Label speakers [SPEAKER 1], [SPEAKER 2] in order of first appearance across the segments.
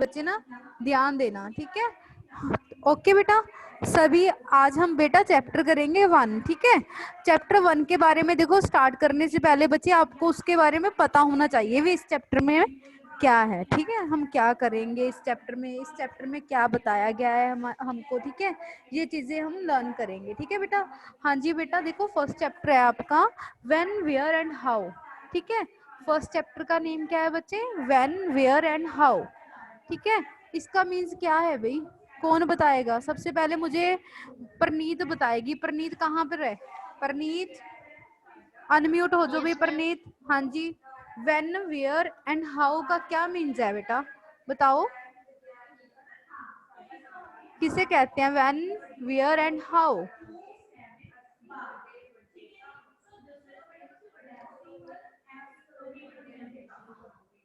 [SPEAKER 1] बच्चे ना ध्यान देना, ठीक है। ओके बेटा, सभी आज हम बेटा चैप्टर करेंगे 1, ठीक है। चैप्टर 1 के बारे में देखो, स्टार्ट करने से पहले बच्चे आपको उसके बारे में पता होना चाहिए भी इस चैप्टर में क्या है, ठीक है। हम क्या करेंगे इस चैप्टर में क्या बताया गया है हमको, ठीक है। ये चीजें हम लर्न करेंगे, ठीक है बेटा। हाँ जी बेटा, देखो फर्स्ट चैप्टर है आपका व्हेन, वेयर एंड हाउ, ठीक है। फर्स्ट चैप्टर का नेम क्या है बच्चे? व्हेन, वेयर एंड हाउ, ठीक है। इसका मीन्स क्या है भाई, कौन बताएगा? सबसे पहले मुझे परनीत बताएगी। परनीत कहाँ पर है? परनीत अनम्यूट हो जो भाई परनीत। हाँ जी, व्हेन, वेयर एंड हाउ का क्या मीन्स है बेटा, बताओ किसे कहते हैं व्हेन, वेयर एंड हाउ?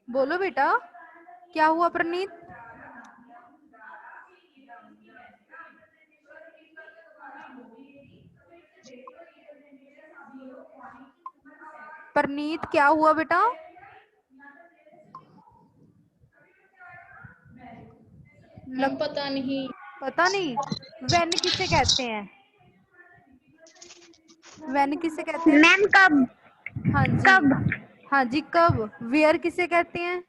[SPEAKER 1] बोलो बेटा, क्या हुआ परनीत? परनीत क्या हुआ बेटा?
[SPEAKER 2] मैम पता नहीं।
[SPEAKER 1] पता नहीं। व्हेन किसे कहते हैं? व्हेन किसे कहते हैं?
[SPEAKER 3] मैम कब?
[SPEAKER 1] हाँ जी,
[SPEAKER 3] कब?
[SPEAKER 1] हाँ जी कब। वेयर किसे कहते हैं?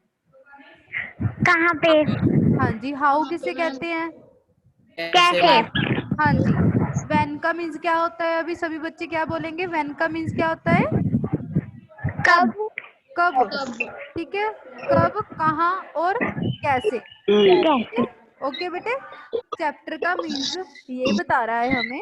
[SPEAKER 3] कहाँ पे?
[SPEAKER 1] हाँ जी। हाउ
[SPEAKER 2] कहाँ पे
[SPEAKER 1] किसे
[SPEAKER 2] मैम?
[SPEAKER 1] कहते हैं?
[SPEAKER 3] कैसे?
[SPEAKER 1] हाँ जी। व्हेन का मीन्स क्या होता है? अभी सभी बच्चे क्या बोलेंगे? व्हेन का मीन्स क्या होता है?
[SPEAKER 3] कब?
[SPEAKER 1] कब,
[SPEAKER 2] कब?
[SPEAKER 1] ठीक है। कब, कहाँ और कैसे, ठीक है।
[SPEAKER 3] कैसे?
[SPEAKER 1] ओके बेटे, चैप्टर का मीन्स ये बता रहा है हमें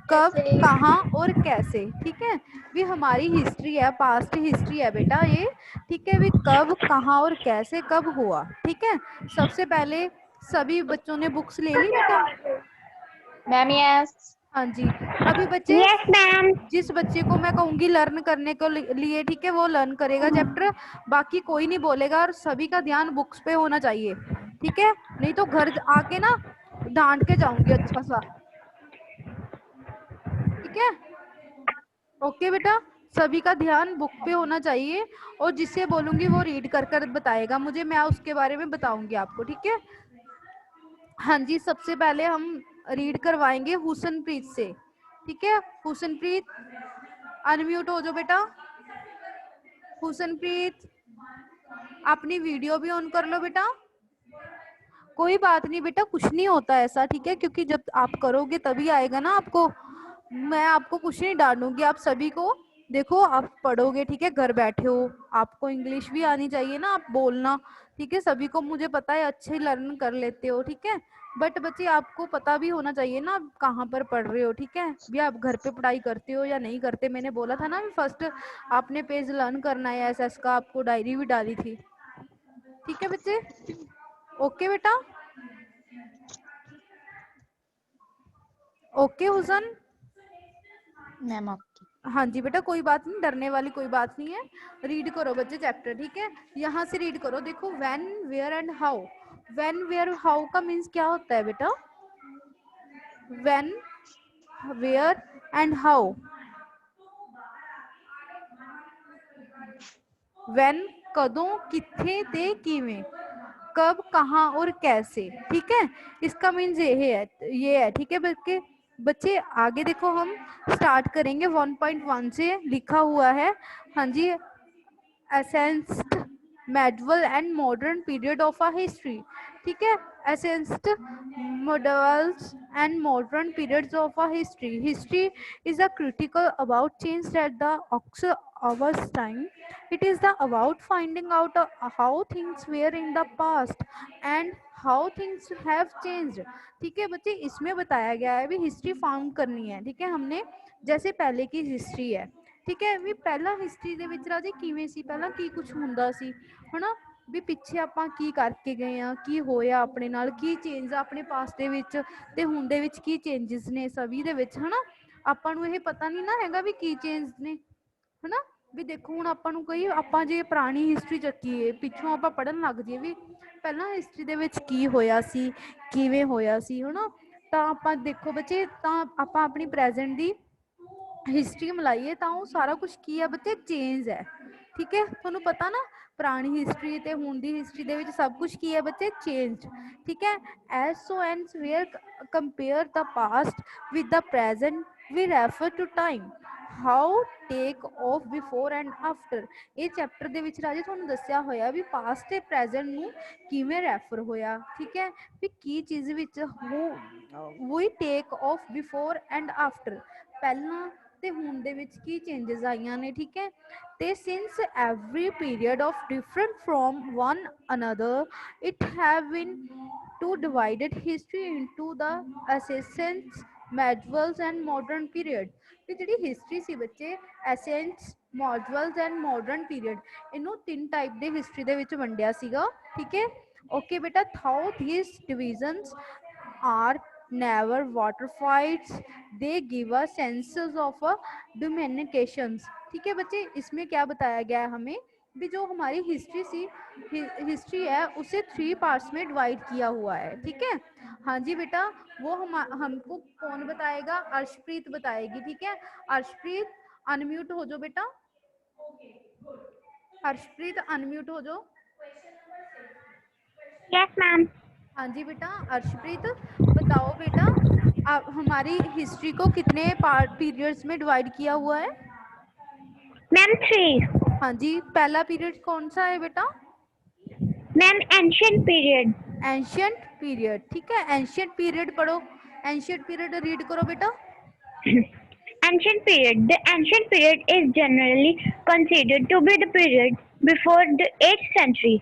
[SPEAKER 1] कब,
[SPEAKER 2] कैसे?
[SPEAKER 1] कहाँ और कैसे, ठीक है। भी हमारी हिस्ट्री है, पास्ट हिस्ट्री है बेटा ये, ठीक है। भी कब, कहाँ और कैसे कब हुआ, ठीक है। सबसे पहले सभी बच्चों ने बुक्स ले ली बेटा?
[SPEAKER 2] Ma'am yes.
[SPEAKER 1] हाँ जी। अभी बच्चे,
[SPEAKER 3] यस मैम।
[SPEAKER 1] जिस बच्चे को मैं कहूंगी लर्न करने को लिए, ठीक है, वो लर्न करेगा चैप्टर, बाकी कोई नहीं बोलेगा। और सभी का ध्यान बुक्स पे होना चाहिए, ठीक है। नहीं तो घर आके ना डांट के जाऊंगी अच्छा सा, ठीक है। ओके बेटा, सभी का ध्यान बुक पे होना चाहिए। और जिससे बोलूंगी वो रीड कर कर बताएगा मुझे, मैं उसके बारे में बताऊंगी आपको, ठीक है। हाँ जी, सबसे पहले हम रीड करवाएंगे हुसनप्रीत से, ठीक है। हुसनप्रीत अनम्यूट हो जाओ बेटा। हुसनप्रीत अपनी वीडियो भी ऑन कर लो बेटा। कोई बात नहीं बेटा, कुछ नहीं होता ऐसा, ठीक है। क्योंकि जब आप करोगे तभी आएगा ना आपको, मैं आपको कुछ नहीं डांटूंगी। आप सभी को देखो, आप पढ़ोगे, ठीक है, घर बैठे हो, आपको इंग्लिश भी आनी चाहिए ना, आप बोलना, ठीक है। सभी को मुझे पता है अच्छे लर्न कर लेते हो, ठीक है। बट बच्चे आपको पता भी होना चाहिए ना आप कहाँ पर पढ़ रहे हो, ठीक है। भी आप घर पे पढ़ाई करते हो या नहीं करते। मैंने बोला था ना फर्स्ट आपने पेज लर्न करना है एसएस का, आपको डायरी भी डाली थी, ठीक है बच्चे। ओके बेटा, ओके हुसन।
[SPEAKER 2] Ma'am okay.
[SPEAKER 1] हाँ जी बेटा, कोई बात नहीं, डरने वाली कोई बात नहीं है। रीड करो बच्चे चैप्टर, ठीक है। यहाँ से रीड करो, देखो when, where and how. When, where, how का मीन्स क्या होता है बेटा? When, where and how. When कदों, किथे ते किवें, कब, कहाँ और कैसे, ठीक है। इसका मीन्स ये है, ठीक है बच्चे। बच्चे आगे देखो, हम स्टार्ट करेंगे 1.1 से, लिखा हुआ है हाँ जी, ancient medieval and modern period of a history, ठीक है। एसेंस्ड models and modern periods of a history. History is a critical about change that the occur over time. It is the about finding out how things were in the past and how things have changed, ठीक है बच्चे। इसमें बताया गया है भी history found करनी है, ठीक है। हमने जैसे पहले की हिस्ट्री है, ठीक है। ਵੀ ਪਹਿਲਾਂ ਹਿਸਟਰੀ ਦੇ ਵਿੱਚ ਰਾਜੇ ਕਿਵੇਂ ਸੀ, ਪਹਿਲਾਂ ਕੀ ਕੁਝ ਹੁੰਦਾ ਸੀ ਹਨਾ। ਵੀ ਪਿੱਛੇ ਆਪਾਂ ਕੀ ਕਰਕੇ ਗਏ ਆ, ਕੀ ਹੋਇਆ ਆਪਣੇ ਨਾਲ, ਕੀ ਚੇਂਜ ਆ ਆਪਣੇ ਪਾਸਟ ਦੇ ਵਿੱਚ ਤੇ ਹੁਣ ਦੇ ਵਿੱਚ ਕੀ ਚੇਂਜਸ ਨੇ ਸਭੀ ਦੇ ਵਿੱਚ ਹਨਾ। ਆਪਾਂ ਨੂੰ ਇਹ ਪਤਾ ਨਹੀਂ ਨਾ ਹੈਗਾ ਵੀ ਕੀ ਚੇਂਜ ਨੇ ਹਨਾ। ਵੀ ਦੇਖੋ ਹੁਣ ਆਪਾਂ ਨੂੰ ਕਈ ਆਪਾਂ ਜੇ ਪੁਰਾਣੀ ਹਿਸਟਰੀ ਚੱਕੀਏ ਪਿੱਛੋਂ ਆਪਾਂ ਪੜ੍ਹਨ ਲੱਗ ਜਾਈਏ ਵੀ ਪਹਿਲਾਂ ਹਿਸਟਰੀ ਦੇ ਵਿੱਚ ਕੀ ਹੋਇਆ ਸੀ, ਕਿਵੇਂ ਹੋਇਆ ਸੀ ਹਨਾ। ਤਾਂ ਆਪਾਂ ਦੇਖੋ ਬੱਚੇ, ਤਾਂ ਆਪਾਂ ਆਪਣੀ ਪ੍ਰੈਜ਼ੈਂਟ ਦੀ ਹਿਸਟਰੀ ਮਿਲਾਈਏ ਤਾਂ ਉਹ ਸਾਰਾ ਕੁਝ ਕੀ ਹੈ ਬੱਚੇ, ਚੇਂਜ ਹੈ, ठीक है, ਤੁਹਾਨੂੰ ਪਤਾ ਨਾ ਪੁਰਾਣੀ ਹਿਸਟਰੀ ਤੇ ਹੁਣ ਦੀ ਹਿਸਟਰੀ ਦੇ ਵਿੱਚ ਸਭ ਕੁਝ ਕੀ ਹੈ ਬੱਚੇ, ਚੇਂਜ। ਠੀਕ ਹੈ, as so and where compare the past with the present we refer to time how take off before and after। ਇਹ ਚੈਪਟਰ ਦੇ ਵਿੱਚ ਰਾਜੇ ਤੁਹਾਨੂੰ ਦੱਸਿਆ ਹੋਇਆ ਵੀ ਪਾਸਟ ਤੇ ਪ੍ਰੈਜ਼ੈਂਟ ਨੂੰ ਕਿਵੇਂ ਰੈਫਰ ਹੋਇਆ। ਠੀਕ ਹੈ, ਵੀ ਕੀ ਚੀਜ਼ ਵਿੱਚ we take off before and after, ਪਹਿਲਾਂ ਤੇ ਹੁਣ ਦੇ ਵਿੱਚ ਕੀ ਚੇਂਜਸ ਆਈਆਂ ਨੇ। ਠੀਕ ਹੈ, ਤੇ since every period of different from one another it have been to divided history into the ancients, medievals and modern period। ਤੇ ਜਿਹੜੀ ਹਿਸਟਰੀ ਸੀ ਬੱਚੇ, ਐਸੈਂਟਸ, ਮੋਡਵਲਸ ਐਂਡ ਮਾਡਰਨ ਪੀਰੀਅਡ, ਇਹਨੂੰ ਤਿੰਨ ਟਾਈਪ ਦੇ ਹਿਸਟਰੀ ਦੇ ਵਿੱਚ ਵੰਡਿਆ ਸੀਗਾ। ਠੀਕ ਹੈ, ਓਕੇ ਬੇਟਾ, how these divisions are never water fights, they give us senses of dominations। ठीक है बच्चे, इसमें क्या बताया गया है हमें भी जो हमारी हिस्ट्री है उसे 3 पार्ट्स में डिवाइड किया हुआ है। ठीक है, हाँ जी बेटा, वो हमको कौन बताएगा, अर्शप्रीत बताएगी। ठीक है, अर्शप्रीत अनम्यूट हो जाओ बेटा, अर्शप्रीत अनम्यूट हो जाओ।
[SPEAKER 3] Yes, ma'am.
[SPEAKER 1] हाँ जी बेटा, अर्शप्रीत बताओ बेटा, आप हमारी हिस्ट्री को कितने पार्ट पीरियड्स में डिवाइड किया हुआ है।
[SPEAKER 3] Ma'am, 3.
[SPEAKER 1] हाँ जी, पहला पीरियड कौन सा है बेटा,
[SPEAKER 3] Ma'am, ancient period.
[SPEAKER 1] Ancient period. ठीक है, एंशियंट पीरियड पढ़ो, एंशियंट पीरियड रीड करो बेटा।
[SPEAKER 3] Ancient period. The ancient period is generally considered to be the period before the 8th century.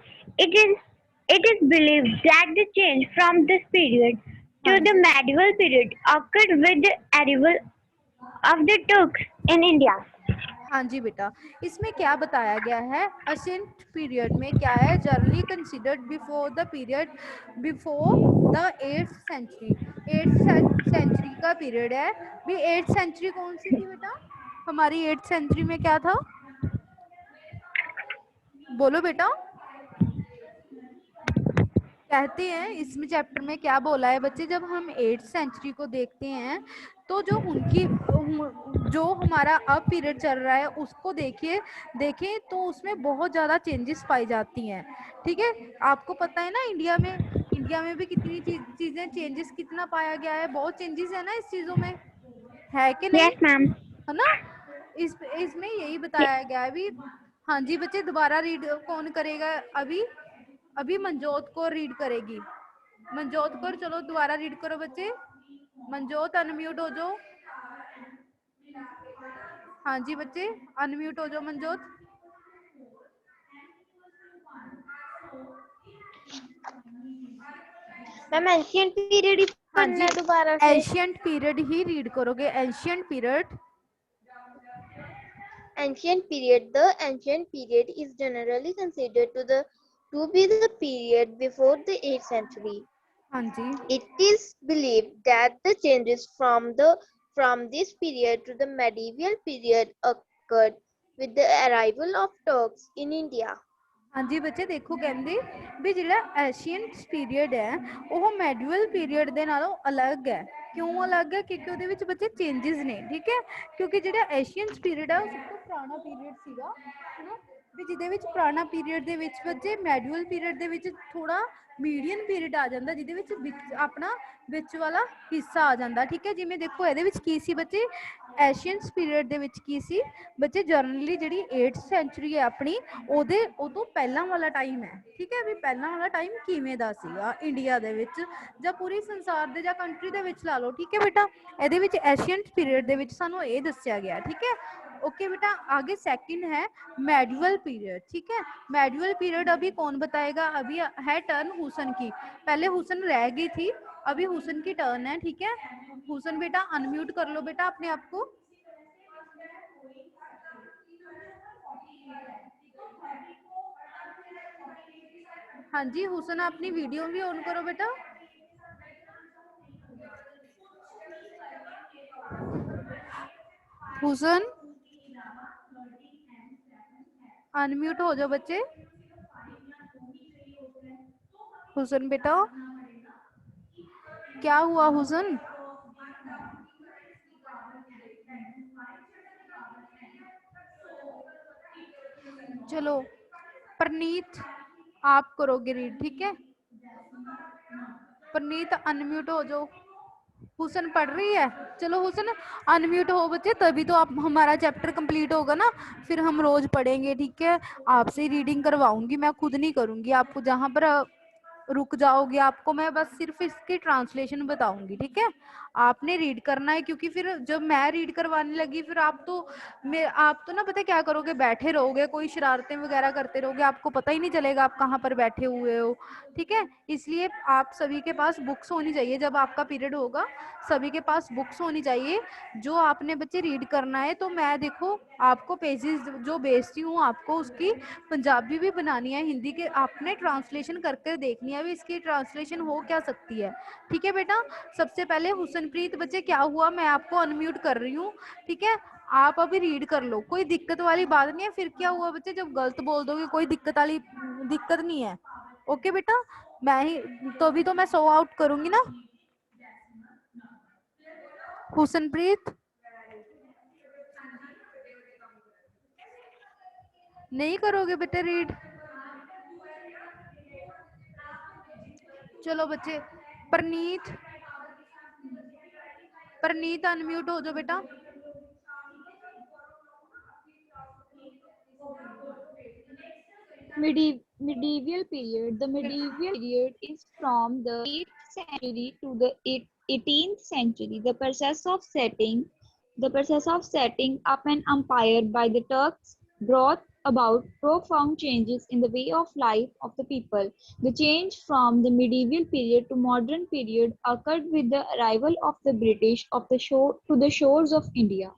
[SPEAKER 3] It is believed that the change from this period to
[SPEAKER 1] हाँ
[SPEAKER 3] the
[SPEAKER 1] ji,
[SPEAKER 3] medieval period occurred with the arrival of the Turks in India.
[SPEAKER 1] हाँ जी बेटा, इसमें क्या बताया गया है, ancient period में क्या है, generally considered before the period before the 8th century. 8th century का पीरियड है भी। 8th सेंचुरी कौन सी थी बेटा, हमारी 8th सेंचुरी में क्या था, बोलो बेटा। कहते हैं इसमें चैप्टर में क्या बोला है बच्चे, जब हम 8th सेंचुरी को देखते हैं तो जो हमारा अब पीरियड चल रहा है उसको देखें तो उसमें बहुत ज़्यादा चेंजेस पाई जाती हैं। ठीक है, आपको पता है ना इंडिया में भी कितनी चीज़ें चेंजेस कितना पाया गया है, बहुत चेंजेस है ना इस चीज़ों में, है कि नहीं,
[SPEAKER 3] Yes, ma'am.
[SPEAKER 1] है ना। इसमें यही बताया गया है भी। हाँ जी बच्चे, दोबारा रीड कौन करेगा, अभी मनजोत कौर रीड करेगी। मनजोत कौर चलो दोबारा रीड करो बच्चे, मनजोत अनम्यूट हो जाओ। हाँ जी बच्चे, अनम्यूट हो जाओ मनजोत।
[SPEAKER 2] मैम एंशियंट पीरियड ही
[SPEAKER 1] हाँ
[SPEAKER 2] पढ़ना
[SPEAKER 1] जी,
[SPEAKER 2] है दोबारा से।
[SPEAKER 1] एंशियंट पीरियड ही रीड करोगे, ancient period.
[SPEAKER 2] Ancient period. The ancient period is generally considered to be the period before the 8th century.
[SPEAKER 1] हाँ जी,
[SPEAKER 2] It is believed that the changes from this period to the medieval period occurred with the arrival of Turks in India.
[SPEAKER 1] हाँ जी बच्चे, देखो कहते भी ਜਿਹੜਾ ancient period है ਉਹ ਮੈਡੂਅਲ period ਦੇ ਨਾਲੋਂ ਅਲੱਗ ਹੈ। ਕਿਉਂ ਅਲੱਗ ਹੈ, ਕਿਉਂਕਿ ਉਹਦੇ ਵਿੱਚ ਬੱਚੇ ਚੇਂजेस ਨੇ। ਠੀਕ ਹੈ, ਕਿਉਂਕਿ ਜਿਹੜਾ एशियंट ਪੀਰੀਅਡ ਹੈ ਉਹ ਸਭ ਤੋਂ ਪੁਰਾਣਾ ਪੀਰੀਅਡ ਸੀਗਾ, ਹਨਾ, ਵੀ ਜਿਹਦੇ ਵਿੱਚ ਪੁਰਾਣਾ ਪੀਰੀਅਡ ਦੇ ਵਿੱਚ ਬੱਚੇ ਮੈਡੂਅਲ ਪੀਰੀਅਡ ਦੇ ਵਿੱਚ ਥੋੜਾ ਮੀਡੀਅਨ ਪੀਰੀਅਡ ਆ ਜਾਂਦਾ, ਜਿਹਦੇ ਵਿੱਚ ਆਪਣਾ ਵਿੱਚ ਵਾਲਾ ਹਿੱਸਾ ਆ ਜਾਂਦਾ। ਠੀਕ ਹੈ, ਜਿਵੇਂ ਦੇਖੋ ਇਹਦੇ ਵਿੱਚ ਕੀ ਸੀ ਬੱਚੇ, एशियंट पीरियड ਦੇ ਵਿੱਚ ਕੀ ਸੀ ਬੱਚੇ, ਜਰਨਲੀ ਜਿਹੜੀ 8th ਸੈਂਚੁਰੀ ਹੈ ਆਪਣੀ ਉਹ ਤੋਂ ਪਹਿਲਾਂ ਵਾਲਾ ਟਾਈਮ ਹੈ। ਠੀਕ ਹੈ, ਵੀ ਪਹਿਲਾਂ ਵਾਲਾ ਟਾਈਮ ਕਿਵੇਂ ਦਾ ਸੀਗਾ ਇੰਡੀਆ ਦੇ ਵਿੱਚ ਜਾਂ ਪੂਰੀ ਸੰਸਾਰ ਦੇ ਜਾਂ ਕੰਟਰੀ ਦੇ ਵਿੱਚ ਲਾ ਲਓ। ਠੀਕ ਹੈ ਬੇਟਾ, ਇਹਦੇ ਵਿੱਚ एशियंट पीरियड ਦੇ ਵਿੱਚ ਸਾਨੂੰ ਇਹ ਦੱਸਿਆ ਗਿਆ। ठीक है, ओके बेटा, आगे सेकंड है मेडुअल पीरियड। ठीक है, मेडुअल पीरियड अभी कौन बताएगा, अभी है टर्न हुसन की, पहले हुसन रह गई थी, अभी हुसन की टर्न है। ठीक है, हुसन बेटा अनम्यूट कर लो बेटा अपने आप को। हाँ जी हुसन, अपनी वीडियो भी ऑन करो बेटा। हुसन अनम्यूट हो जाओ बच्चे। हुसन बेटा, क्या हुआ हुसन, चलो परनीत आप करोगे रीड, ठीक है। परनीत अनम्यूट हो जाओ। हुसन पढ़ रही है, चलो हुसन अनम्यूट हो बच्चे, तभी तो आप हमारा चैप्टर कंप्लीट होगा ना, फिर हम रोज पढ़ेंगे, ठीक है। आपसे रीडिंग करवाऊंगी, मैं खुद नहीं करूंगी। आपको जहां पर रुक जाओगे, आपको मैं बस सिर्फ इसकी ट्रांसलेशन बताऊंगी, ठीक है। आपने रीड करना है, क्योंकि फिर जब मैं रीड करवाने लगी फिर आप तो ना पता है क्या करोगे, बैठे रहोगे, कोई शरारतें वगैरह करते रहोगे, आपको पता ही नहीं चलेगा आप कहाँ पर बैठे हुए हो, ठीक है। इसलिए आप सभी के पास बुक्स होनी चाहिए, जब आपका पीरियड होगा सभी के पास बुक्स होनी चाहिए, जो आपने बच्चे रीड करना है। तो मैं देखो आपको पेजेस जो भेजती हूँ, आपको उसकी पंजाबी भी बनानी है, हिंदी के आपने ट्रांसलेशन करके देखनी है भी इसकी ट्रांसलेशन हो क्या सकती है, ठीक है बेटा। सबसे पहले हुसनप्रीत बच्चे क्या हुआ, मैं आपको अनम्यूट कर रही हूँ, ठीक है। आप अभी रीड कर लो, कोई दिक्कत वाली बात नहीं है। फिर क्या हुआ बच्चे, जब गलत बोल दोगे कोई दिक्कत नहीं है, ओके बेटा। मैं ही तो अभी तो मैं सो आउट करूंगी ना। हुसनप्रीत नहीं करोगे बेटे रीड, चलो बच्चे। परनीत परनीत अनम्यूट हो जाओ बेटा।
[SPEAKER 4] Medieval period. The medieval period is from the 8th century to the 18th century. The process of setting up an empire by the Turks brought about profound changes in the way of life of the people. The change from the medieval period to modern period occurred with the arrival of the British to the shores of India.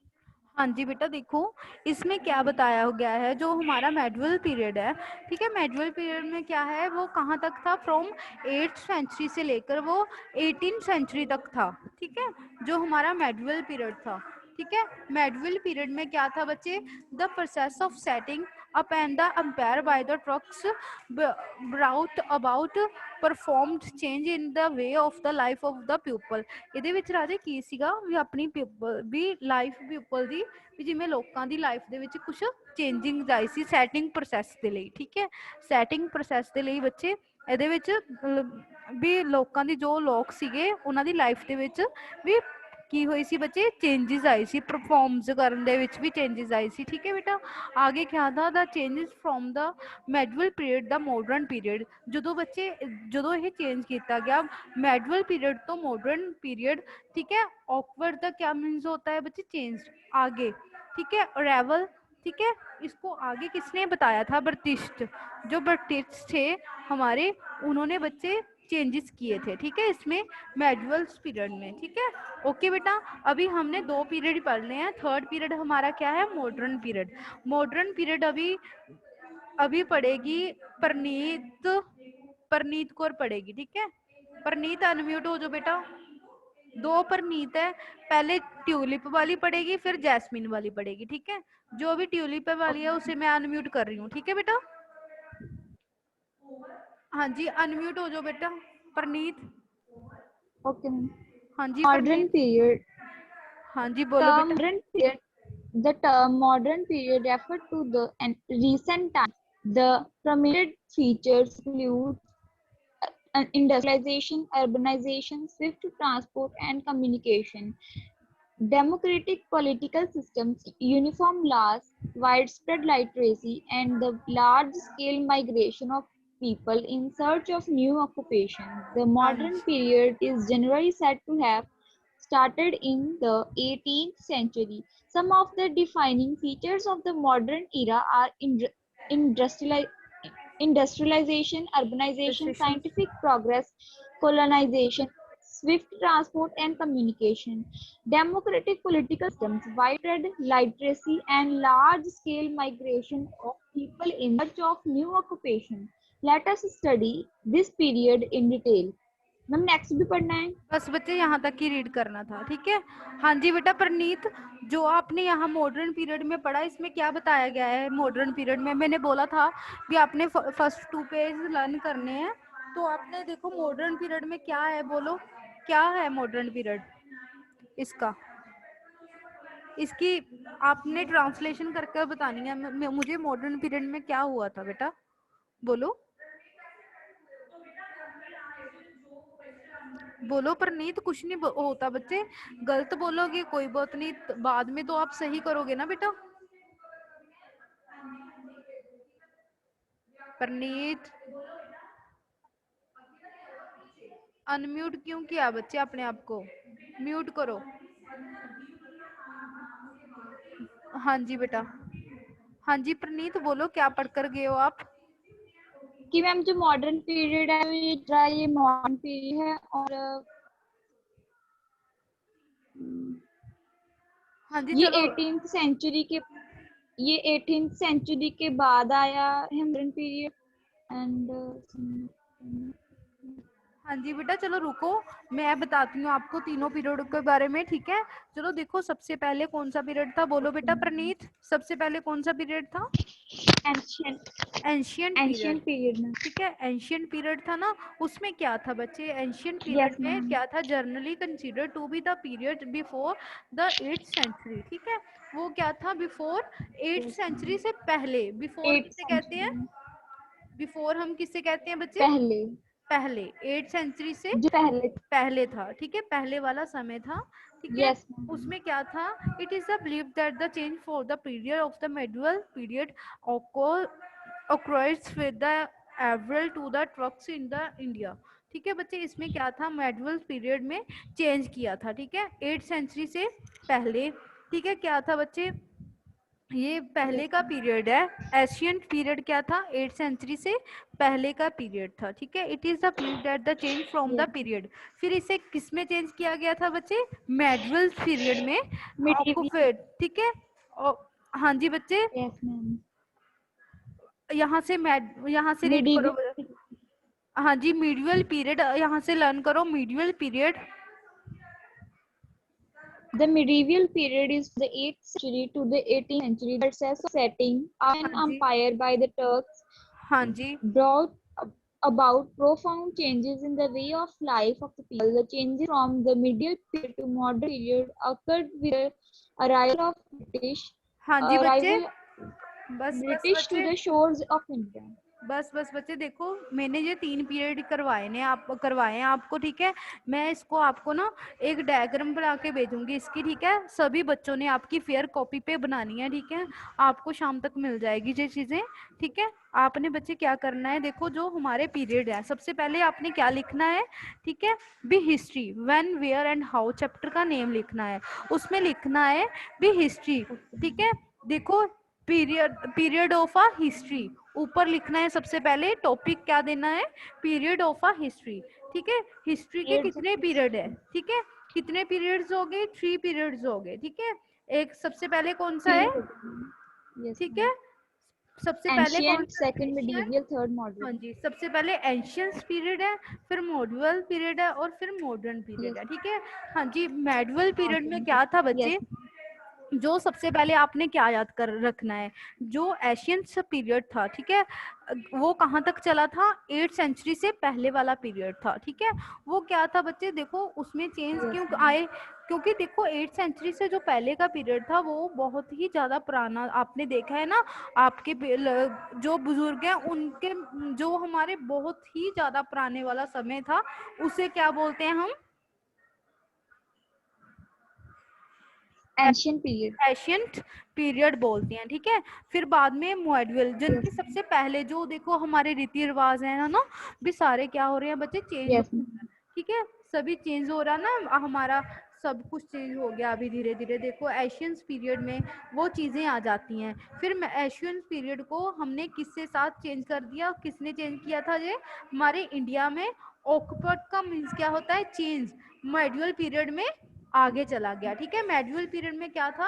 [SPEAKER 1] हाँ जी बेटा, देखो इसमें क्या बताया गया है, जो हमारा मेडुअल पीरियड है, ठीक है। मेडुअल पीरियड में क्या है, वो कहाँ तक था, फ्रॉम 8th सेंचुरी से लेकर वो 18th सेंचुरी तक था, ठीक है, जो हमारा मेडुअल पीरियड था, ठीक है। मेडुअल पीरियड में क्या था बच्चे, the process of setting up and the umpire by the trucks brought about performed change in the way of the life of the pupil। ਇਹਦੇ ਵਿੱਚ ਰਾਜੇ ਕੀ ਸੀਗਾ ਵੀ ਆਪਣੀ ਪੀਪਲ ਵੀ ਲਾਈਫ ਪੀਪਲ ਦੀ ਵੀ ਜਿਵੇਂ ਲੋਕਾਂ ਦੀ ਲਾਈਫ ਦੇ ਵਿੱਚ ਕੁਝ ਚੇਂਜਿੰਗ ਆਈ ਸੀ ਸੈਟਿੰਗ ਪ੍ਰੋਸੈਸ ਦੇ ਲਈ, ਠੀਕ ਹੈ। ਸੈਟਿੰਗ ਪ੍ਰੋਸੈਸ ਦੇ ਲਈ ਬੱਚੇ ਇਹਦੇ ਵਿੱਚ ਵੀ ਲੋਕਾਂ ਦੀ ਜੋ ਲੋਕ ਸੀਗੇ ਉਹਨਾਂ ਦੀ ਲਾਈਫ ਦੇ ਵਿੱਚ ਵੀ ਕੀ ਹੋਈ ਸੀ ਬੱਚੇ, ਚੇਂजेस ਆਈ ਸੀ, ਪਰਫਾਰਮਸ ਕਰਨ ਦੇ ਵਿੱਚ ਵੀ ਚੇਂजेस ਆਈ ਸੀ, ਠੀਕ ਹੈ ਬੇਟਾ। ਆਗੇ ਕਿਆ था the changes from the medieval period ਦਾ ਮਾਡਰਨ ਪੀਰੀਅਡ। ਜਦੋਂ ਬੱਚੇ ਜਦੋਂ ਇਹ ਚੇਂਜ ਕੀਤਾ ਗਿਆ medieval period to modern period, ठीक है। ऑकवर्ड का क्या मीन्स होता है बच्चे, चेंज आगे, ठीक है। अराइवल, ठीक है, इसको आगे किसने बताया था, ब्रिटिश, जो ब्रिटिश थे हमारे, उन्होंने बच्चे चेंजेस किए थे, ठीक है, इसमें मेडुअल पीरियड में, ठीक है। ओके बेटा, अभी हमने 2 पीरियड पढ़ लिए हैं, थर्ड पीरियड हमारा क्या है, मॉडर्न पीरियड। मॉडर्न पीरियड अभी पढ़ेगी परनीत, परनीत कौर पढ़ेगी, ठीक है। परनीत अनम्यूट हो जाओ बेटा। 2 परनीत है, पहले ट्यूलिप वाली पढ़ेगी फिर जैस्मिन वाली पढ़ेगी, ठीक है। जो भी ट्यूलिप वाली है उसे मैं अनम्यूट कर रही हूँ, ठीक है बेटा। हाँ जी अनम्यूट हो जाओ बेटा परनीत।
[SPEAKER 4] Okay, ma'am.
[SPEAKER 1] हाँ जी
[SPEAKER 4] Modern
[SPEAKER 1] परनीत,
[SPEAKER 4] period.
[SPEAKER 1] हाँ जी बोलो बेटा।
[SPEAKER 4] The term modern period referred to the recent times. The prominent features include industrialization, urbanization, swift transport and communication, democratic political systems, uniform laws, widespread literacy, and the large-scale migration of people in search of new occupations. The
[SPEAKER 1] हाँ
[SPEAKER 4] modern
[SPEAKER 1] जी
[SPEAKER 4] period is generally said to have started in the 18th century. Some of the defining features of the modern era are industriali- industrialization, urbanization,
[SPEAKER 1] registration,
[SPEAKER 4] scientific progress, colonization, swift transport and communication, democratic political systems, widespread literacy, and large-scale migration of people in search of new occupation. Let us study this period in detail. Ma'am next भी पढ़ना है।
[SPEAKER 1] बस बच्चे यहाँ तक ही read करना था, ठीक है। हाँ जी बेटा परनीत, जो आपने यहाँ मॉडर्न पीरियड में पढ़ा इसमें क्या बताया गया है, मॉडर्न पीरियड में मैंने बोला था कि आपने फर्स्ट 2 पेज लर्न करने हैं, तो आपने देखो मॉडर्न पीरियड में क्या है, बोलो क्या है मॉडर्न पीरियड इसका। इसकी आपने ट्रांसलेशन करके बतानी है। मुझे मॉडर्न पीरियड में क्या हुआ था बेटा, बोलो बोलो। पर नहीं तो कुछ नहीं होता बच्चे, गलत बोलोगे कोई बात नहीं, बाद में तो आप सही करोगे ना बेटा। परनीत अनम्यूट क्यों किया बच्चे, अपने आप को म्यूट करो। हाँ जी बेटा, हाँ जी प्रनीत बोलो, क्या पढ़ कर गए हो आप?
[SPEAKER 4] कि मैम जो मॉडर्न पीरियड है ये मॉडर्न पीरियड है और
[SPEAKER 1] हाँ जी
[SPEAKER 4] ये
[SPEAKER 1] चलो।
[SPEAKER 4] 18th सेंचुरी के बाद आया है मॉडर्न पीरियड एंड
[SPEAKER 1] हाँ जी बेटा चलो रुको, मैं बताती हूँ आपको तीनों पीरियड के बारे में, ठीक है। चलो देखो, सबसे पहले कौन सा पीरियड था, बोलो बेटा प्रनीत, सबसे पहले कौन सा पीरियड था?
[SPEAKER 4] एंशियंट
[SPEAKER 1] एंशियंट पीरियड,
[SPEAKER 4] पीरियड में।
[SPEAKER 1] ठीक है। एंशियंट पीरियड था ना, उसमें क्या था बच्चे, एंशियंट पीरियड
[SPEAKER 4] यस
[SPEAKER 1] में
[SPEAKER 4] मैम।
[SPEAKER 1] क्या था, generally considered to be the period before the 8th century, ठीक है। वो क्या था, before 8th
[SPEAKER 4] yes
[SPEAKER 1] century
[SPEAKER 4] ma'am.
[SPEAKER 1] से पहले, बिफोर
[SPEAKER 4] 8th
[SPEAKER 1] किसे कहते हैं,
[SPEAKER 4] सेंचुरी
[SPEAKER 1] बिफोर हम किसे कहते हैं बच्चे,
[SPEAKER 4] पहले,
[SPEAKER 1] पहले 8th सेंचुरी से
[SPEAKER 4] जो पहले।
[SPEAKER 1] पहले था, ठीक है, पहले वाला समय था, ठीक है।
[SPEAKER 4] Yes ma'am.
[SPEAKER 1] उसमें क्या था, it is the believe that the change for the period of the medieval period occurs with the average to the trucks in the India, ठीक है बच्चे। इसमें क्या था, medieval पीरियड में चेंज किया था, ठीक है, 8th सेंचुरी से पहले, ठीक है। क्या था बच्चे, ये पहले
[SPEAKER 4] यस
[SPEAKER 1] का पीरियड है। एशियंट पीरियड क्या था, 8th सेंचुरी से पहले का पीरियड था, ठीक है। It is the period that the change from the
[SPEAKER 4] yes
[SPEAKER 1] period, फिर इसे किस में चेंज किया गया था बच्चे, मेडुअल पीरियड में आपको
[SPEAKER 4] मिडीवियल।
[SPEAKER 1] फिर, ठीक है। हाँ जी बच्चे,
[SPEAKER 4] यस मैम।
[SPEAKER 1] यहाँ से रीड करो।
[SPEAKER 4] मिडीवियल।
[SPEAKER 1] हाँ जी, मीडियल पीरियड यहाँ से लर्न करो, medial period.
[SPEAKER 4] The medieval period is the 8th century to the 18th century. The process of setting
[SPEAKER 1] हाँ
[SPEAKER 4] an
[SPEAKER 1] जी,
[SPEAKER 4] empire by the Turks
[SPEAKER 1] हाँ जी,
[SPEAKER 4] brought about profound changes in the way of life of the people. The changes from the medieval period to modern period occurred with the arrival of
[SPEAKER 1] हाँ जी बच्चे,
[SPEAKER 4] arrival
[SPEAKER 1] बस बस
[SPEAKER 4] British to
[SPEAKER 1] बच्चे,
[SPEAKER 4] the shores of India.
[SPEAKER 1] बस बस बच्चे देखो, मैंने ये 3 पीरियड करवाए हैं आपको, ठीक है। मैं इसको आपको ना एक डायग्राम बना के भेजूंगी इसकी, ठीक है। सभी बच्चों ने आपकी फेयर कॉपी पे बनानी है, ठीक है। आपको शाम तक मिल जाएगी ये चीजें, ठीक है। आपने बच्चे क्या करना है, देखो जो हमारे पीरियड है, सबसे पहले आपने क्या लिखना है, ठीक है, B history, when where and how, chapter का नेम लिखना है, उसमें लिखना है बी हिस्ट्री, ठीक है। देखो, पीरियड ऑफ अ हिस्ट्री, ऊपर लिखना है सबसे पहले, टॉपिक क्या देना है, पीरियड ऑफ अ हिस्ट्री, ठीक है। हिस्ट्री के
[SPEAKER 4] Periods of
[SPEAKER 1] कितने पीरियड है,
[SPEAKER 4] history.
[SPEAKER 1] ठीक है, कितने पीरियड्स हो गए, 3 पीरियड्स हो गए, ठीक है। एक सबसे पहले कौन सा है,
[SPEAKER 4] Three. Yes,
[SPEAKER 1] ठीक है,
[SPEAKER 4] ma'am.
[SPEAKER 1] सबसे पहले कौन
[SPEAKER 4] Ancient,
[SPEAKER 1] सा,
[SPEAKER 4] second
[SPEAKER 1] एशियन,
[SPEAKER 4] medieval, third
[SPEAKER 1] हाँ
[SPEAKER 4] modern.
[SPEAKER 1] जी, सबसे पहले एंशियंट पीरियड है, फिर मॉड्यूल पीरियड है, और फिर मॉडर्न पीरियड
[SPEAKER 4] Yes.
[SPEAKER 1] है, ठीक है। हाँ जी, मेडुअल पीरियड में
[SPEAKER 4] Modern.
[SPEAKER 1] क्या था
[SPEAKER 4] Yes.
[SPEAKER 1] बच्चे, जो सबसे पहले आपने क्या याद कर रखना है, जो एशियन पीरियड था, ठीक है, वो कहाँ तक चला था, 8th सेंचुरी से पहले वाला पीरियड था, ठीक है। वो क्या था बच्चे, देखो उसमें चेंज
[SPEAKER 4] Yes,
[SPEAKER 1] क्यों
[SPEAKER 4] ma'am.
[SPEAKER 1] आए, क्योंकि देखो 8th सेंचुरी से जो पहले का पीरियड था वो बहुत ही ज्यादा पुराना, आपने देखा है ना, आपके जो बुजुर्ग हैं उनके, जो हमारे बहुत ही ज्यादा पुराने वाला समय था, उसे क्या बोलते हैं हम,
[SPEAKER 4] Ancient period.
[SPEAKER 1] एशियंट पीरियड बोलते हैं, ठीक है। फिर बाद में मॉड्यूल, जिनकी
[SPEAKER 4] Yes.
[SPEAKER 1] सबसे पहले जो देखो हमारे रीति रिवाज है ना, भी सारे क्या हो रहे हैं बच्चे, चेंज हो
[SPEAKER 4] Yes,
[SPEAKER 1] रहे
[SPEAKER 4] ma'am.
[SPEAKER 1] हैं, ठीक है। सभी चेंज हो रहा ना, हमारा सब कुछ चेंज हो गया अभी धीरे धीरे। देखो एशियंस पीरियड में वो चीजें आ जाती हैं। फिर एशियन पीरियड को हमने किसके साथ चेंज कर दिया, किसने चेंज किया था, ये हमारे इंडिया में ऑक्यूपाइड का मीन्स क्या होता है, चेंज, मेडुअल पीरियड में आगे चला गया, ठीक है। मेडुअल पीरियड में क्या था,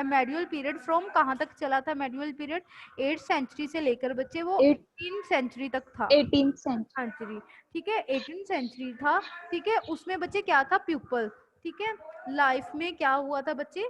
[SPEAKER 1] मेडुअल पीरियड फ्रॉम कहाँ तक चला था, मेडुअल पीरियड 8th सेंचुरी से लेकर बच्चे वो
[SPEAKER 4] Eight,
[SPEAKER 1] 18th सेंचुरी तक था,
[SPEAKER 4] 18th century.
[SPEAKER 1] सेंचुरी, ठीक है, 18th सेंचुरी था, ठीक है। उसमें बच्चे क्या था, प्यूपल, ठीक है। लाइफ में क्या हुआ था बच्चे,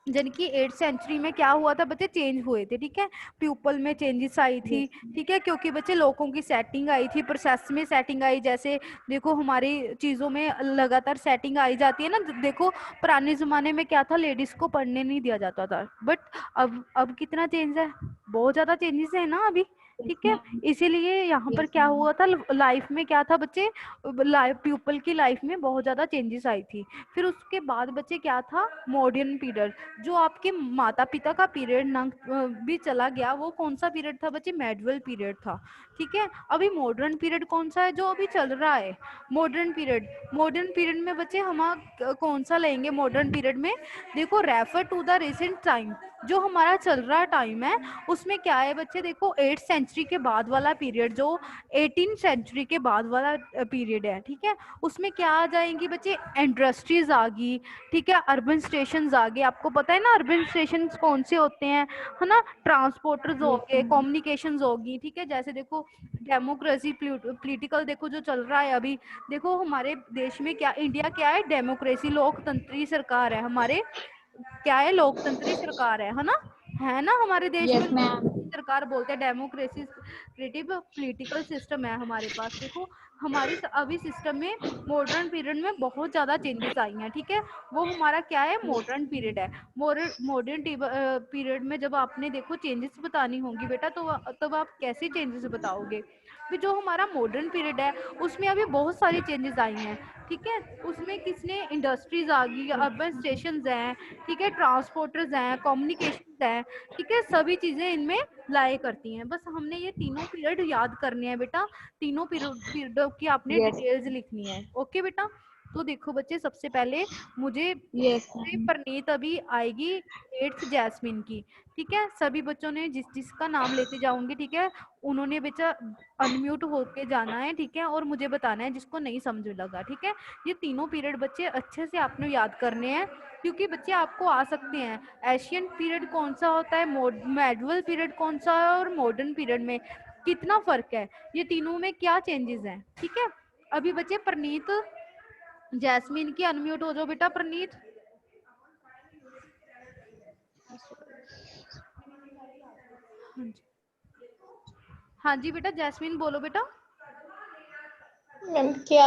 [SPEAKER 1] यानी कि 8th सेंचुरी में क्या हुआ था बच्चे, चेंज हुए थे, ठीक है, प्यूपल में चेंजेस आई थी, ठीक है, क्योंकि बच्चे लोगों की सेटिंग आई थी, प्रोसेस में सेटिंग आई, जैसे देखो हमारी चीज़ों में लगातार सेटिंग आई जाती है ना। देखो पुराने ज़माने में क्या था, लेडीज़ को पढ़ने नहीं दिया जाता था, बट अब कितना चेंज है, बहुत ज़्यादा चेंजेस है ना अभी, ठीक है। इसीलिए यहाँ पर क्या हुआ था, लाइफ में क्या था बच्चे, लाइफ प्यूपल की लाइफ में बहुत ज़्यादा चेंजेस आई थी। फिर उसके बाद बच्चे क्या था, मॉडर्न पीरियड, जो आपके माता पिता का पीरियड ना भी चला गया, वो कौन सा पीरियड था बच्चे, मेडुअल पीरियड था, ठीक है। अभी मॉडर्न पीरियड कौन सा है जो अभी चल रहा है, मॉडर्न पीरियड। मॉडर्न पीरियड में बच्चे हम कौन सा लेंगे मॉडर्न पीरियड में, देखो refer to the recent time, जो हमारा चल रहा टाइम है उसमें क्या है बच्चे, देखो 8th सेंचुरी के बाद वाला पीरियड, जो 18th सेंचुरी के बाद वाला पीरियड है, ठीक है। उसमें क्या आ जाएंगी बच्चे, इंडस्ट्रीज आ गई, ठीक है, अर्बन स्टेशंस आ गए, आपको पता है ना अर्बन स्टेशंस कौन से होते हैं, है ना, ट्रांसपोर्टर्स हो गए, कम्युनिकेशंस होगी, ठीक है। जैसे देखो डेमोक्रेसी पॉलिटिकल देखो जो चल रहा है अभी, देखो हमारे देश में क्या, इंडिया क्या है, डेमोक्रेसी लोकतंत्री सरकार है हमारे, क्या है, लोकतंत्री सरकार है ना, है ना, हमारे देश में
[SPEAKER 4] यस मैम।
[SPEAKER 1] लोकतंत्री सरकार बोलते हैं, डेमोक्रेसी पॉलिटिकल सिस्टम है हमारे पास। देखो हमारी अभी सिस्टम में मॉडर्न पीरियड में बहुत ज़्यादा चेंजेस आई हैं, ठीक है, वो हमारा क्या है, मॉडर्न पीरियड है। मॉडर्न पीरियड में जब आपने देखो चेंजेस बतानी होंगी बेटा, तो तब आप कैसे चेंजेस बताओगे, फिर जो हमारा मॉडर्न पीरियड है उसमें अभी बहुत सारी चेंजेस आई हैं, ठीक है। उसमें किसने, इंडस्ट्रीज आ गई, अर्बन स्टेशंस हैं, ठीक है, ट्रांसपोर्टर्स हैं, कम्युनिकेशंस हैं, ठीक है, सभी चीज़ें इनमें लाए करती हैं। बस हमने ये तीनों पीरियड याद करने हैं बेटा, तीनों पीरियड की आपने
[SPEAKER 4] यस
[SPEAKER 1] डिटेल्स लिखनी है, ओके बेटा। तो देखो बच्चे, सबसे पहले मुझे
[SPEAKER 4] यस
[SPEAKER 1] से
[SPEAKER 4] मैम।
[SPEAKER 1] परनीत अभी आएगी 8th जैस्मिन की, ठीक है। सभी बच्चों ने जिस जिसका नाम लेते जाऊंगी, ठीक है, उन्होंने बेटा अनम्यूट होके जाना है, ठीक है, और मुझे बताना है जिसको नहीं समझ लगा, ठीक है। ये तीनों पीरियड बच्चे अच्छे से आपने याद करने हैं, क्योंकि बच्चे आपको आ सकते हैं, एशियन पीरियड कौन सा होता है, मेडुअल पीरियड कौन सा है, और मॉडर्न पीरियड में कितना फर्क है, ये तीनों में क्या चेंजेस हैं, ठीक है। अभी बच्चे प्रनीत जैस्मिन की अनम्यूट हो जाओ बेटा, प्रनीत। हाँ जी, हाँ जी बेटा, जैस्मिन बोलो बेटा।
[SPEAKER 2] मैम क्या?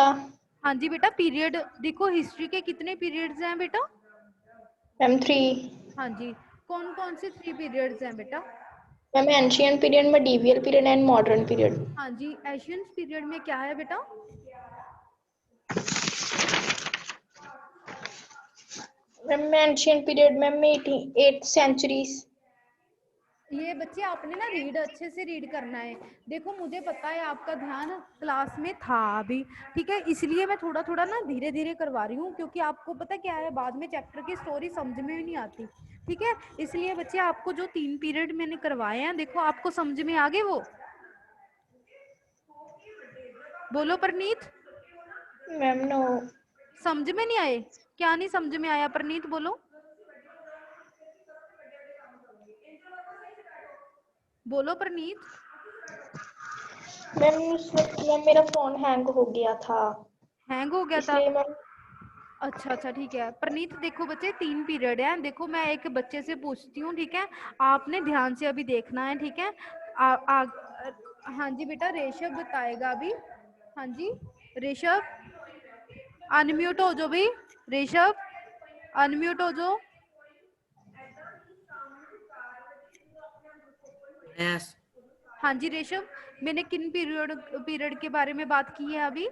[SPEAKER 1] हाँ जी बेटा, पीरियड देखो, हिस्ट्री के कितने पीरियड्स हैं बेटा,
[SPEAKER 2] मैम 3।
[SPEAKER 1] हाँ जी, कौन कौन से 3 पीरियड्स हैं बेटा,
[SPEAKER 2] ma'am ancient period, medieval period and modern period.
[SPEAKER 1] हाँ जी, एशियन पीरियड में क्या है बेटा,
[SPEAKER 2] ma'am ancient period ma'am 8 centuries.
[SPEAKER 1] ये बच्चे आपने ना रीड अच्छे से रीड करना है। देखो मुझे पता है आपका ध्यान क्लास में था अभी, ठीक है, इसलिए मैं थोड़ा थोड़ा ना धीरे धीरे करवा रही हूँ, क्योंकि आपको पता क्या है, बाद में चैप्टर की स्टोरी समझ में नहीं आती, ठीक है। इसलिए बच्चे आपको जो 3 पीरियड मैंने करवाए हैं, देखो आपको समझ में आ गए वो, बोलो परनीत।
[SPEAKER 2] Ma'am no.
[SPEAKER 1] समझ में नहीं आए, क्या नहीं समझ में आया परनीत, बोलो बोलो परनीत।
[SPEAKER 2] मैम उस वक्त मैम मेरा फोन हैंग हो गया था,
[SPEAKER 1] हैंग हो गया था,
[SPEAKER 2] इसलिए मैम।
[SPEAKER 1] अच्छा अच्छा, ठीक है प्रनीत। देखो बच्चे 3 पीरियड है, देखो मैं एक बच्चे से पूछती हूँ, ठीक है, आपने ध्यान से अभी देखना है, ठीक है। हाँ जी बेटा, ऋषभ बताएगा अभी, हाँ जी, ऋषभ अनम्यूट हो जाओ भाई, ऋषभ अनम्यूट हो जाओ।
[SPEAKER 5] यस
[SPEAKER 1] हाँ जी ऋषभ, मैंने किन पीरियड पीरियड के बारे में बात की है अभी,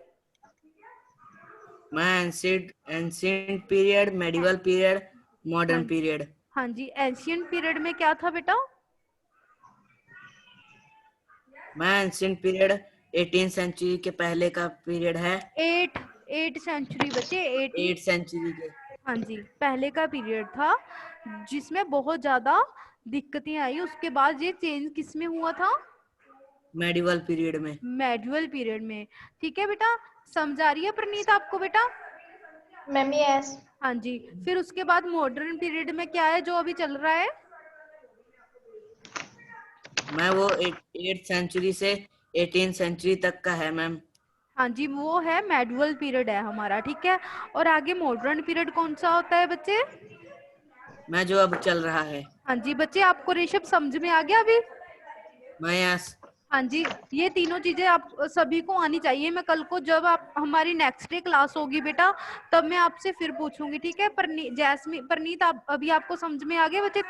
[SPEAKER 5] मैं एंशिएंट पीरियड, मेडिवल पीरियड,
[SPEAKER 1] हाँ
[SPEAKER 5] मॉडर्न पीरियड।
[SPEAKER 1] हाँ जी, एंशियंट पीरियड में क्या था बेटा,
[SPEAKER 5] मैं एंशिएंट पीरियड 18th सेंचुरी के पहले का पीरियड है,
[SPEAKER 1] 8 सेंचुरी बच्चे, 18,
[SPEAKER 5] 8th सेंचुरी के।
[SPEAKER 1] हाँ जी, पहले का पीरियड था, जिसमें बहुत ज्यादा दिक्कतें आई, उसके बाद ये चेंज किस में हुआ था,
[SPEAKER 5] मेडिवल पीरियड में।
[SPEAKER 1] मेडुअल पीरियड में, ठीक है बेटा। समझ आ रही है प्रणीत आपको बेटा,
[SPEAKER 2] मैम यस।
[SPEAKER 1] हाँ जी। फिर उसके बाद मॉडर्न पीरियड में क्या है जो अभी चल रहा है,
[SPEAKER 5] मैं वो 8th सेंचुरी से 18th सेंचुरी तक का है मैम।
[SPEAKER 1] हाँ जी, वो है मेडुअल पीरियड है हमारा, ठीक है। और आगे मॉडर्न पीरियड कौन सा होता है बच्चे,
[SPEAKER 5] मैं जो अब चल रहा है।
[SPEAKER 1] हाँ जी बच्चे, आपको ऋषभ समझ में आ गया अभी?
[SPEAKER 5] मैथ्स।
[SPEAKER 1] हाँ जी, ये तीनों चीजें आप सभी को आनी चाहिए। मैं कल को जब आप हमारी नेक्स्ट डे क्लास होगी बेटा, तब मैं आपसे फिर पूछूंगी, ठीक है? जैस्मीन, परनीत, आप अभी आपको समझ में आ गया बच्चे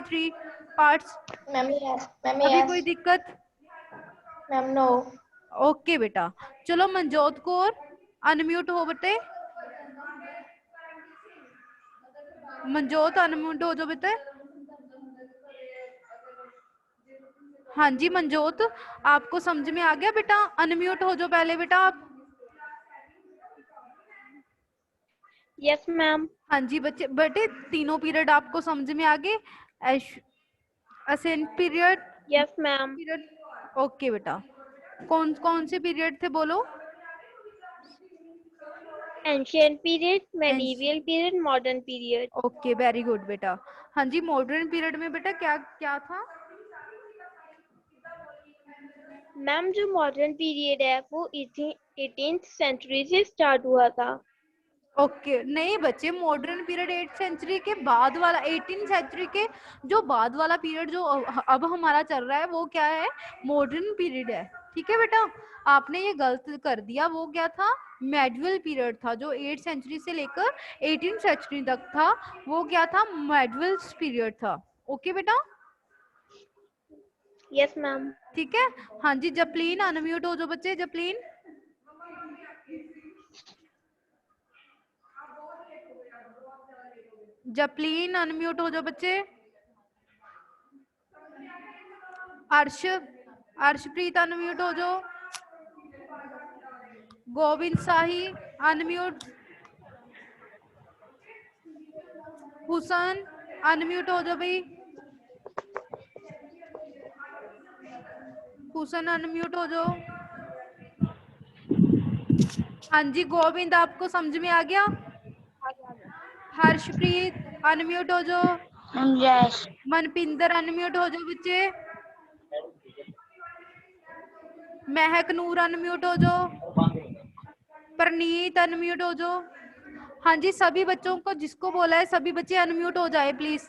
[SPEAKER 1] three parts?
[SPEAKER 2] Ma'am yes, ma'am
[SPEAKER 1] अभी
[SPEAKER 2] यस,
[SPEAKER 1] कोई दिक्कत?
[SPEAKER 2] Ma'am no.
[SPEAKER 1] ओके बेटा, चलो मनजोत कौर अनम्यूट हो बेटे, मनजोत अनम्यूट हो जाओ बेटे। हाँ जी मनजोत, आपको समझ में आ गया बेटा? अनम्यूट हो जाओ पहले बेटा आप।
[SPEAKER 2] Yes ma'am.
[SPEAKER 1] हाँ जी बच्चे, बेटे तीनों पीरियड आपको समझ में आ गए? Ancient period,
[SPEAKER 2] yes ma'am.
[SPEAKER 1] Period, okay बेटा। कौन कौन से पीरियड थे बोलो?
[SPEAKER 2] Ancient period, medieval period, modern period.
[SPEAKER 1] Okay very good बेटा। हाँ जी, मॉडर्न पीरियड में बेटा क्या क्या था?
[SPEAKER 2] मैम जो मॉडर्न पीरियड है वो 18th सेंचुरी से स्टार्ट हुआ था।
[SPEAKER 1] ओके नहीं बच्चे, मॉडर्न पीरियड 8th सेंचुरी के बाद वाला, 18th सेंचुरी के जो बाद वाला पीरियड जो अब हमारा चल रहा है वो क्या है? मॉडर्न पीरियड है, ठीक है बेटा? आपने ये गलत कर दिया, वो क्या था? मेडिवल पीरियड था, जो 8th सेंचुरी से लेकर 18th सेंचुरी तक था, वो क्या था? मेडिवल पीरियड था। ओके बेटा,
[SPEAKER 2] यस मैम।
[SPEAKER 1] ठीक है? हाँ जी, जपलीन अनम्यूट हो जाओ बच्चे, जपलीन। जपलीन अनम्यूट हो जाओ बच्चे। अर्शप्रीत अनम्यूट हो जाओ। गोविंद शाही अनम्यूट। हुसन अनम्यूट हो जाओ भाई। हुसन अनम्यूट हो जाओ। हाँ जी गोविंद, आपको समझ में आ गया? हर्षप्रीत अनम्यूट हो जाओ।
[SPEAKER 3] यस।
[SPEAKER 1] मनपिंदर अनम्यूट हो जाओ बच्चे। महक नूर अनम्यूट हो जाओ। प्रनीत अनम्यूट हो जाओ। हाँ जी, सभी बच्चों को जिसको बोला है सभी बच्चे अनम्यूट हो जाए प्लीज,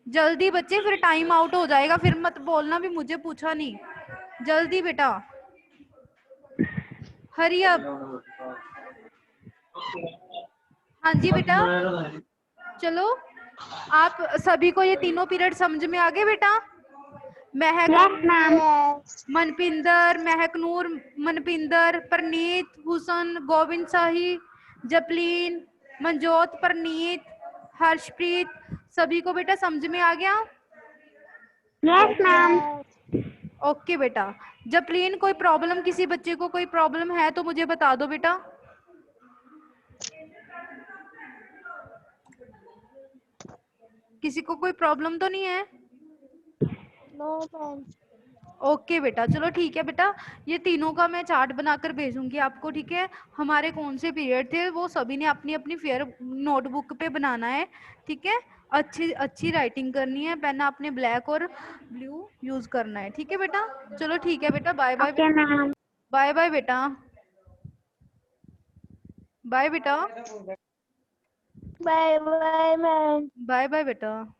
[SPEAKER 1] जल्दी बच्चे, फिर टाइम आउट हो जाएगा, फिर मत बोलना भी मुझे पूछा नहीं। जल्दी बेटा, हरी अप। हाँ जी बेटा, चलो आप सभी को ये तीनों पीरियड समझ में आ गए बेटा? महक,
[SPEAKER 3] यस मैम।
[SPEAKER 1] मनपिंदर, महक नूर, मनपिंदर, प्रनीत, हुसन, गोविंद शाही, जपलीन, मनजोत, प्रनीत, हर्षप्रीत, सभी को बेटा समझ में आ गया?
[SPEAKER 3] Yes ma'am.
[SPEAKER 1] ओके बेटा। जपलीन, कोई प्रॉब्लम, किसी बच्चे को कोई प्रॉब्लम है तो मुझे बता दो बेटा। किसी को कोई प्रॉब्लम तो नहीं है?
[SPEAKER 2] No ma'am.
[SPEAKER 1] ओके बेटा, चलो ठीक है बेटा, ये तीनों का मैं चार्ट बनाकर भेजूंगी आपको, ठीक है? हमारे कौन से पीरियड थे वो सभी ने अपनी अपनी फेयर नोटबुक पे बनाना है, ठीक है? अच्छी अच्छी राइटिंग करनी है, पेन आपने ब्लैक और ब्लू यूज करना है, ठीक है बेटा? चलो ठीक है बेटा, bye bye.
[SPEAKER 3] Okay ma'am.
[SPEAKER 1] Bye bye बेटा, बाय बेटा,
[SPEAKER 2] bye bye ma'am.
[SPEAKER 1] Bye bye बेटा।